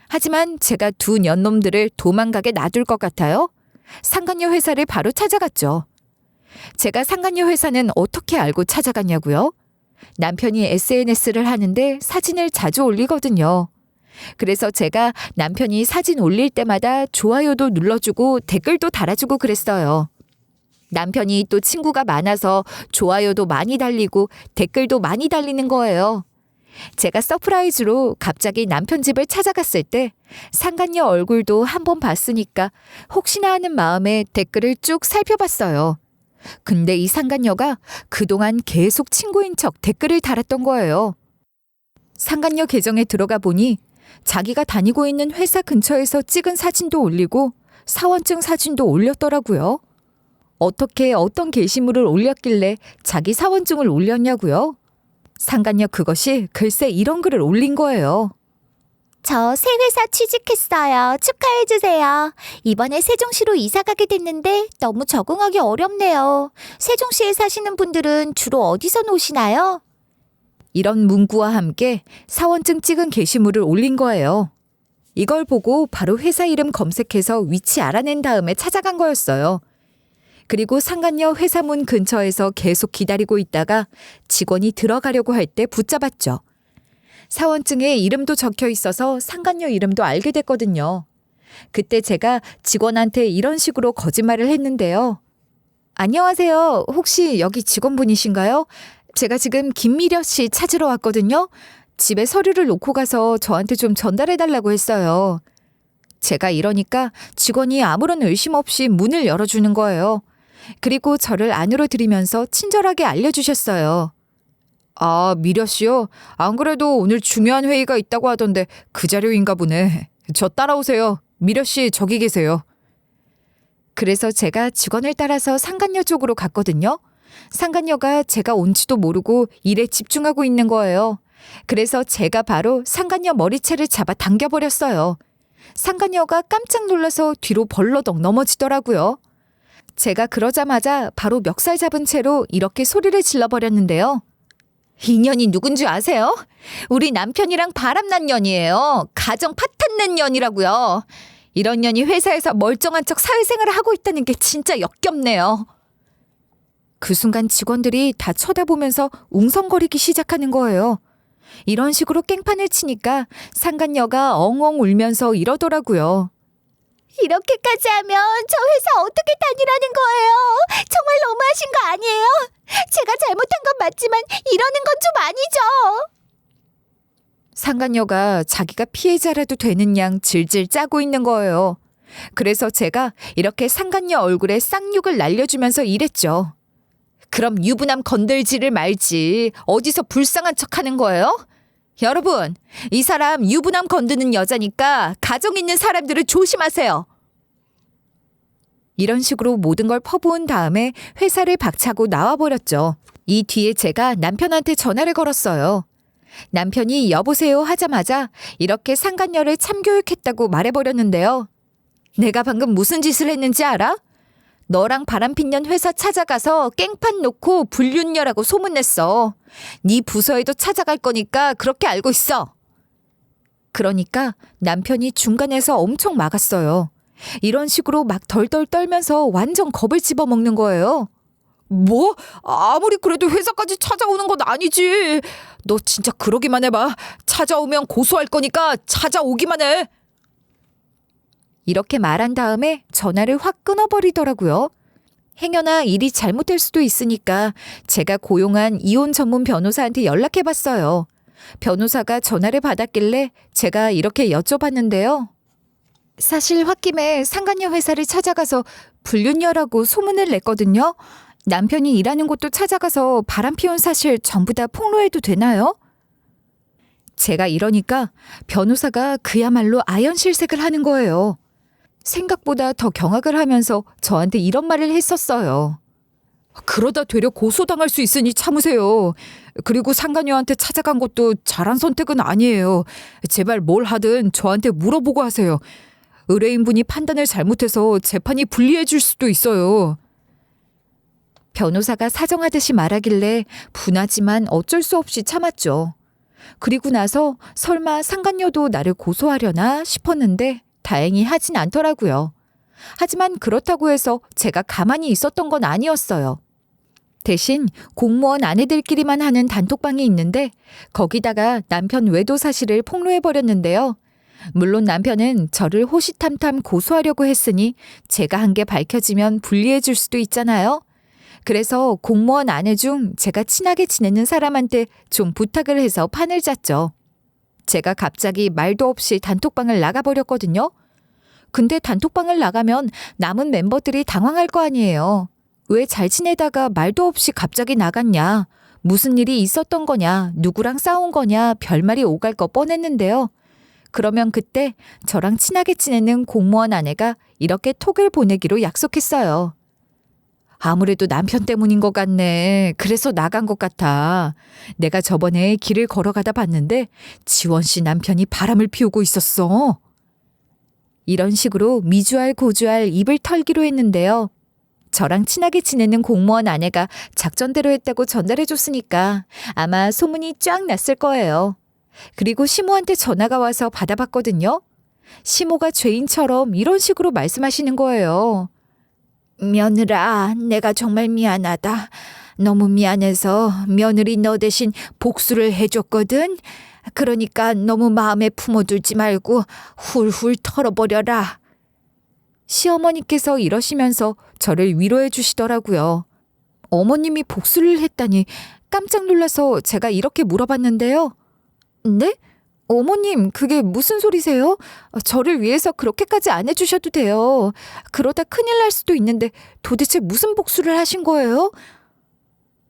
하지만 제가 두 년놈들을 도망가게 놔둘 것 같아요. 상간녀 회사를 바로 찾아갔죠. 제가 상간녀 회사는 어떻게 알고 찾아갔냐고요? 남편이 SNS를 하는데 사진을 자주 올리거든요. 그래서 제가 남편이 사진 올릴 때마다 좋아요도 눌러주고 댓글도 달아주고 그랬어요. 남편이 또 친구가 많아서 좋아요도 많이 달리고 댓글도 많이 달리는 거예요. 제가 서프라이즈로 갑자기 남편 집을 찾아갔을 때 상간녀 얼굴도 한번 봤으니까 혹시나 하는 마음에 댓글을 쭉 살펴봤어요. 근데 이 상간녀가 그동안 계속 친구인 척 댓글을 달았던 거예요. 상간녀 계정에 들어가 보니 자기가 다니고 있는 회사 근처에서 찍은 사진도 올리고 사원증 사진도 올렸더라고요. 어떻게 어떤 게시물을 올렸길래 자기 사원증을 올렸냐고요? 상간녀 그것이 글쎄 이런 글을 올린 거예요. 저 새 회사 취직했어요. 축하해주세요. 이번에 세종시로 이사 가게 됐는데 너무 적응하기 어렵네요. 세종시에 사시는 분들은 주로 어디서 노시나요? 이런 문구와 함께 사원증 찍은 게시물을 올린 거예요. 이걸 보고 바로 회사 이름 검색해서 위치 알아낸 다음에 찾아간 거였어요. 그리고 상간녀 회사 문 근처에서 계속 기다리고 있다가 직원이 들어가려고 할 때 붙잡았죠. 사원증에 이름도 적혀 있어서 상간녀 이름도 알게 됐거든요. 그때 제가 직원한테 이런 식으로 거짓말을 했는데요. 안녕하세요. 혹시 여기 직원분이신가요? 제가 지금 김미려 씨 찾으러 왔거든요. 집에 서류를 놓고 가서 저한테 좀 전달해달라고 했어요. 제가 이러니까 직원이 아무런 의심 없이 문을 열어주는 거예요. 그리고 저를 안으로 들이면서 친절하게 알려주셨어요. 아, 미려 씨요? 안 그래도 오늘 중요한 회의가 있다고 하던데 그 자료인가 보네. 저 따라오세요. 미려 씨 저기 계세요. 그래서 제가 직원을 따라서 상간녀 쪽으로 갔거든요. 상간녀가 제가 온지도 모르고 일에 집중하고 있는 거예요. 그래서 제가 바로 상간녀 머리채를 잡아 당겨버렸어요. 상간녀가 깜짝 놀라서 뒤로 벌러덩 넘어지더라고요. 제가 그러자마자 바로 멱살 잡은 채로 이렇게 소리를 질러버렸는데요. 이 년이 누군지 아세요? 우리 남편이랑 바람난 년이에요. 가정 파탄낸 년이라고요. 이런 년이 회사에서 멀쩡한 척 사회생활을 하고 있다는 게 진짜 역겹네요. 그 순간 직원들이 다 쳐다보면서 웅성거리기 시작하는 거예요. 이런 식으로 깽판을 치니까 상간녀가 엉엉 울면서 이러더라고요. 이렇게까지 하면 저 회사 어떻게 다니라는 거예요? 정말 너무하신 거 아니에요? 제가 잘못한 건 맞지만 이러는 건 좀 아니죠. 상간녀가 자기가 피해자라도 되는 양 질질 짜고 있는 거예요. 그래서 제가 이렇게 상간녀 얼굴에 쌍욕을 날려주면서 이랬죠. 그럼 유부남 건들지를 말지 어디서 불쌍한 척하는 거예요? 여러분, 이 사람 유부남 건드는 여자니까 가정 있는 사람들을 조심하세요. 이런 식으로 모든 걸 퍼부은 다음에 회사를 박차고 나와버렸죠. 이 뒤에 제가 남편한테 전화를 걸었어요. 남편이 여보세요 하자마자 이렇게 상간녀를 참교육했다고 말해버렸는데요. 내가 방금 무슨 짓을 했는지 알아? 너랑 바람핀년 회사 찾아가서 깽판 놓고 불륜녀라고 소문냈어. 네 부서에도 찾아갈 거니까 그렇게 알고 있어. 그러니까 남편이 중간에서 엄청 막았어요. 이런 식으로 막 덜덜 떨면서 완전 겁을 집어먹는 거예요. 뭐? 아무리 그래도 회사까지 찾아오는 건 아니지. 너 진짜 그러기만 해봐. 찾아오면 고소할 거니까 찾아오기만 해. 이렇게 말한 다음에 전화를 확 끊어버리더라고요. 행여나 일이 잘못될 수도 있으니까 제가 고용한 이혼 전문 변호사한테 연락해봤어요. 변호사가 전화를 받았길래 제가 이렇게 여쭤봤는데요. 사실 홧김에 상간녀 회사를 찾아가서 불륜녀라고 소문을 냈거든요. 남편이 일하는 곳도 찾아가서 바람 피운 사실 전부 다 폭로해도 되나요? 제가 이러니까 변호사가 그야말로 아연실색을 하는 거예요. 생각보다 더 경악을 하면서 저한테 이런 말을 했었어요. 그러다 되려 고소당할 수 있으니 참으세요. 그리고 상간녀한테 찾아간 것도 잘한 선택은 아니에요. 제발 뭘 하든 저한테 물어보고 하세요. 의뢰인분이 판단을 잘못해서 재판이 불리해질 수도 있어요. 변호사가 사정하듯이 말하길래 분하지만 어쩔 수 없이 참았죠. 그리고 나서 설마 상간녀도 나를 고소하려나 싶었는데 다행히 하진 않더라고요. 하지만 그렇다고 해서 제가 가만히 있었던 건 아니었어요. 대신 공무원 아내들끼리만 하는 단톡방이 있는데 거기다가 남편 외도 사실을 폭로해버렸는데요. 물론 남편은 저를 호시탐탐 고소하려고 했으니 제가 한 게 밝혀지면 불리해 줄 수도 있잖아요. 그래서 공무원 아내 중 제가 친하게 지내는 사람한테 좀 부탁을 해서 판을 짰죠. 제가 갑자기 말도 없이 단톡방을 나가버렸거든요. 근데 단톡방을 나가면 남은 멤버들이 당황할 거 아니에요. 왜 잘 지내다가 말도 없이 갑자기 나갔냐, 무슨 일이 있었던 거냐, 누구랑 싸운 거냐 별말이 오갈 거 뻔했는데요. 그러면 그때 저랑 친하게 지내는 공무원 아내가 이렇게 톡을 보내기로 약속했어요. 아무래도 남편 때문인 것 같네. 그래서 나간 것 같아. 내가 저번에 길을 걸어가다 봤는데 지원 씨 남편이 바람을 피우고 있었어. 이런 식으로 미주알 고주알 입을 털기로 했는데요. 저랑 친하게 지내는 공무원 아내가 작전대로 했다고 전달해줬으니까 아마 소문이 쫙 났을 거예요. 그리고 시모한테 전화가 와서 받아봤거든요. 시모가 죄인처럼 이런 식으로 말씀하시는 거예요. 며느라, 내가 정말 미안하다. 너무 미안해서 며느리 너 대신 복수를 해줬거든. 그러니까 너무 마음에 품어두지 말고 훌훌 털어버려라. 시어머니께서 이러시면서 저를 위로해 주시더라고요. 어머님이 복수를 했다니 깜짝 놀라서 제가 이렇게 물어봤는데요. 네? 어머님, 그게 무슨 소리세요? 저를 위해서 그렇게까지 안 해주셔도 돼요. 그러다 큰일 날 수도 있는데 도대체 무슨 복수를 하신 거예요?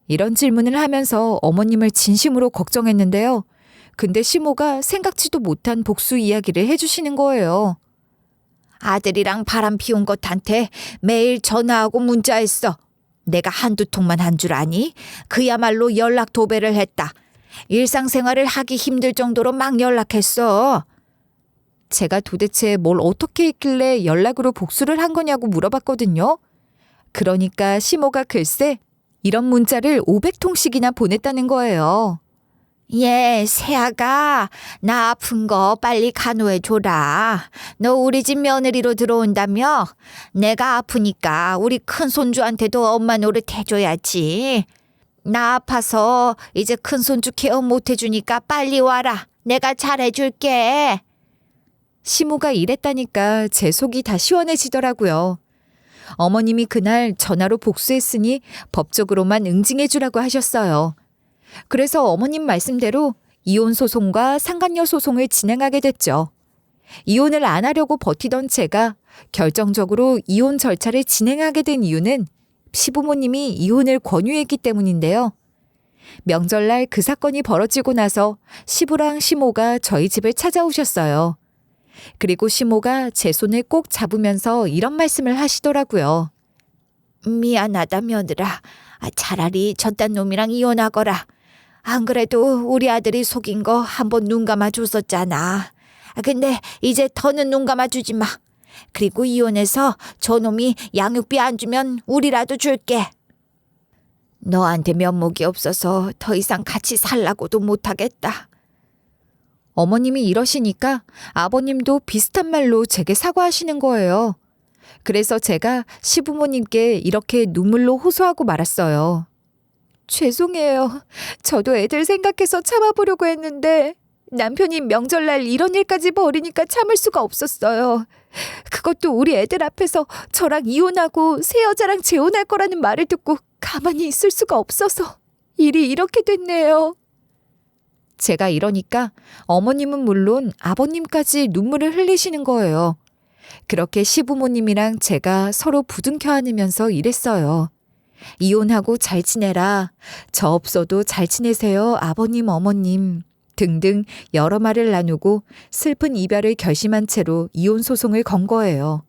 이런 질문을 하면서 어머님을 진심으로 걱정했는데요. 근데 시모가 생각지도 못한 복수 이야기를 해주시는 거예요. 아들이랑 바람 피운 것한테 매일 전화하고 문자했어. 내가 한두 통만 한 줄 아니? 그야말로 연락 도배를 했다. 일상생활을 하기 힘들 정도로 막 연락했어. 제가 도대체 뭘 어떻게 했길래 연락으로 복수를 한 거냐고 물어봤거든요. 그러니까 시모가 글쎄 이런 문자를 500통씩이나 보냈다는 거예요. 예, 새아가 나 아픈 거 빨리 간호해줘라. 너 우리 집 며느리로 들어온다며? 내가 아프니까 우리 큰손주한테도 엄마 노릇 해줘야지. 나 아파서 이제 큰손주 케어 못해주니까 빨리 와라. 내가 잘해줄게. 시모가 이랬다니까 제 속이 다 시원해지더라고요. 어머님이 그날 전화로 복수했으니 법적으로만 응징해주라고 하셨어요. 그래서 어머님 말씀대로 이혼 소송과 상간녀 소송을 진행하게 됐죠. 이혼을 안 하려고 버티던 제가 결정적으로 이혼 절차를 진행하게 된 이유는 시부모님이 이혼을 권유했기 때문인데요. 명절날 그 사건이 벌어지고 나서 시부랑 시모가 저희 집을 찾아오셨어요. 그리고 시모가 제 손을 꼭 잡으면서 이런 말씀을 하시더라고요. 미안하다 며느라. 차라리 저딴 놈이랑 이혼하거라. 안 그래도 우리 아들이 속인 거 한번 눈 감아줬었잖아. 근데 이제 더는 눈 감아주지 마. 그리고 이혼해서 저놈이 양육비 안 주면 우리라도 줄게. 너한테 면목이 없어서 더 이상 같이 살라고도 못하겠다. 어머님이 이러시니까 아버님도 비슷한 말로 제게 사과하시는 거예요. 그래서 제가 시부모님께 이렇게 눈물로 호소하고 말았어요. 죄송해요. 저도 애들 생각해서 참아보려고 했는데 남편이 명절날 이런 일까지 벌이니까 참을 수가 없었어요. 그것도 우리 애들 앞에서 저랑 이혼하고 새 여자랑 재혼할 거라는 말을 듣고 가만히 있을 수가 없어서 일이 이렇게 됐네요. 제가 이러니까 어머님은 물론 아버님까지 눈물을 흘리시는 거예요. 그렇게 시부모님이랑 제가 서로 부둥켜 안으면서 이랬어요. 이혼하고 잘 지내라. 저 없어도 잘 지내세요. 아버님, 어머님. 등등 여러 말을 나누고 슬픈 이별을 결심한 채로 이혼 소송을 건 거예요.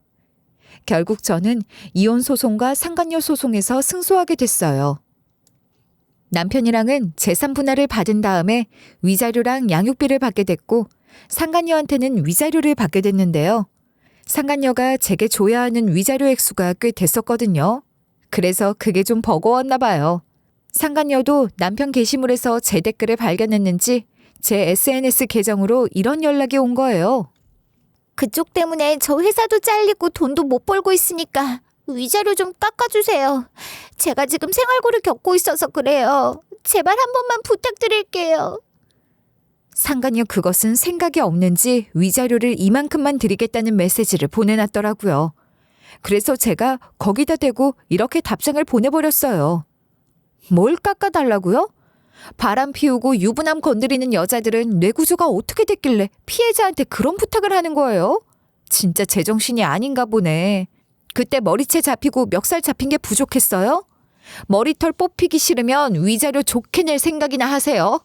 결국 저는 이혼 소송과 상간녀 소송에서 승소하게 됐어요. 남편이랑은 재산 분할을 받은 다음에 위자료랑 양육비를 받게 됐고 상간녀한테는 위자료를 받게 됐는데요. 상간녀가 제게 줘야 하는 위자료 액수가 꽤 됐었거든요. 그래서 그게 좀 버거웠나 봐요. 상간녀도 남편 게시물에서 제 댓글을 발견했는지 제 SNS 계정으로 이런 연락이 온 거예요. 그쪽 때문에 저 회사도 잘리고 돈도 못 벌고 있으니까 위자료 좀 깎아주세요. 제가 지금 생활고를 겪고 있어서 그래요. 제발 한 번만 부탁드릴게요. 상간녀 그것은 생각이 없는지 위자료를 이만큼만 드리겠다는 메시지를 보내놨더라고요. 그래서 제가 거기다 대고 이렇게 답장을 보내버렸어요. 뭘 깎아달라고요? 바람 피우고 유부남 건드리는 여자들은 뇌구조가 어떻게 됐길래 피해자한테 그런 부탁을 하는 거예요? 진짜 제정신이 아닌가 보네. 그때 머리채 잡히고 멱살 잡힌 게 부족했어요? 머리털 뽑히기 싫으면 위자료 좋게 낼 생각이나 하세요.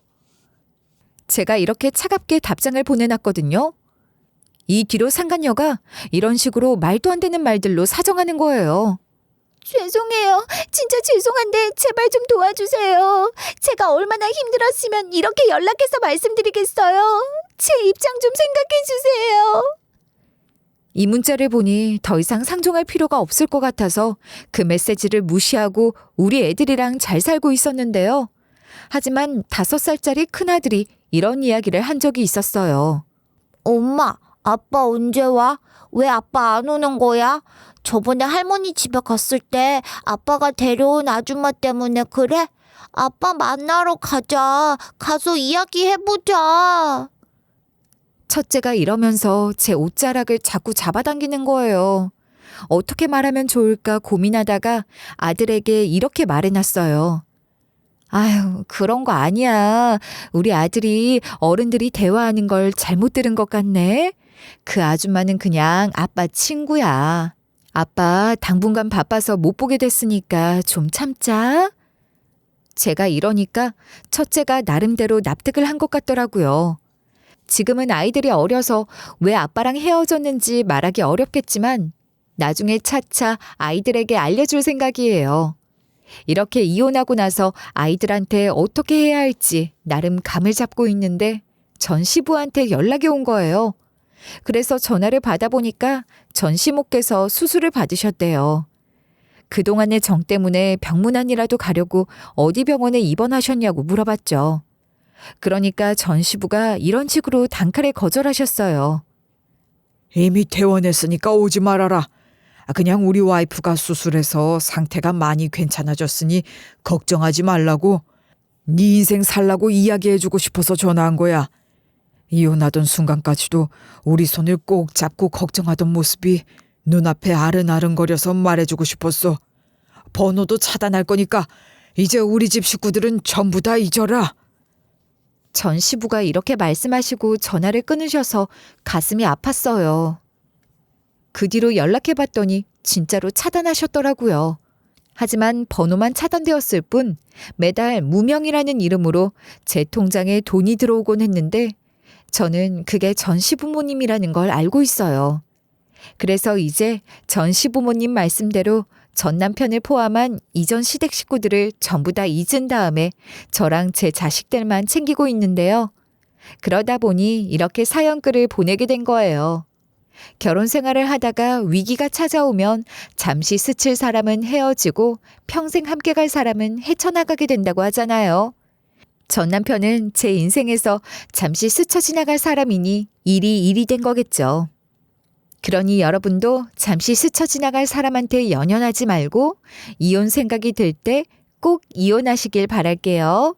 제가 이렇게 차갑게 답장을 보내놨거든요. 이 뒤로 상간녀가 이런 식으로 말도 안 되는 말들로 사정하는 거예요. 죄송해요. 진짜 죄송한데 제발 좀 도와주세요. 제가 얼마나 힘들었으면 이렇게 연락해서 말씀드리겠어요. 제 입장 좀 생각해 주세요. 이 문자를 보니 더 이상 상종할 필요가 없을 것 같아서 그 메시지를 무시하고 우리 애들이랑 잘 살고 있었는데요. 하지만 5살짜리 큰아들이 이런 이야기를 한 적이 있었어요. 엄마, 아빠 언제 와? 왜 아빠 안 오는 거야? 저번에 할머니 집에 갔을 때 아빠가 데려온 아줌마 때문에 그래? 아빠 만나러 가자. 가서 이야기해보자. 첫째가 이러면서 제 옷자락을 자꾸 잡아당기는 거예요. 어떻게 말하면 좋을까 고민하다가 아들에게 이렇게 말해놨어요. 아유, 그런 거 아니야. 우리 아들이 어른들이 대화하는 걸 잘못 들은 것 같네. 그 아줌마는 그냥 아빠 친구야. 아빠 당분간 바빠서 못 보게 됐으니까 좀 참자. 제가 이러니까 첫째가 나름대로 납득을 한 것 같더라고요. 지금은 아이들이 어려서 왜 아빠랑 헤어졌는지 말하기 어렵겠지만 나중에 차차 아이들에게 알려줄 생각이에요. 이렇게 이혼하고 나서 아이들한테 어떻게 해야 할지 나름 감을 잡고 있는데 전 시부한테 연락이 온 거예요. 그래서 전화를 받아보니까 전 시모께서 수술을 받으셨대요. 그동안의 정 때문에 병문안이라도 가려고 어디 병원에 입원하셨냐고 물어봤죠. 그러니까 전 시부가 이런 식으로 단칼에 거절하셨어요. 이미 퇴원했으니까 오지 말아라. 그냥 우리 와이프가 수술해서 상태가 많이 괜찮아졌으니 걱정하지 말라고. 네 인생 살라고 이야기해주고 싶어서 전화한 거야. 이혼하던 순간까지도 우리 손을 꼭 잡고 걱정하던 모습이 눈앞에 아른아른거려서 말해주고 싶었어. 번호도 차단할 거니까 이제 우리 집 식구들은 전부 다 잊어라. 전 시부가 이렇게 말씀하시고 전화를 끊으셔서 가슴이 아팠어요. 그 뒤로 연락해봤더니 진짜로 차단하셨더라고요. 하지만 번호만 차단되었을 뿐 매달 무명이라는 이름으로 제 통장에 돈이 들어오곤 했는데 저는 그게 전 시부모님이라는 걸 알고 있어요. 그래서 이제 전 시부모님 말씀대로 전 남편을 포함한 이전 시댁 식구들을 전부 다 잊은 다음에 저랑 제 자식들만 챙기고 있는데요. 그러다 보니 이렇게 사연글을 보내게 된 거예요. 결혼 생활을 하다가 위기가 찾아오면 잠시 스칠 사람은 헤어지고 평생 함께 갈 사람은 헤쳐나가게 된다고 하잖아요. 전 남편은 제 인생에서 잠시 스쳐 지나갈 사람이니 일이 된 거겠죠. 그러니 여러분도 잠시 스쳐 지나갈 사람한테 연연하지 말고 이혼 생각이 들 때 꼭 이혼하시길 바랄게요.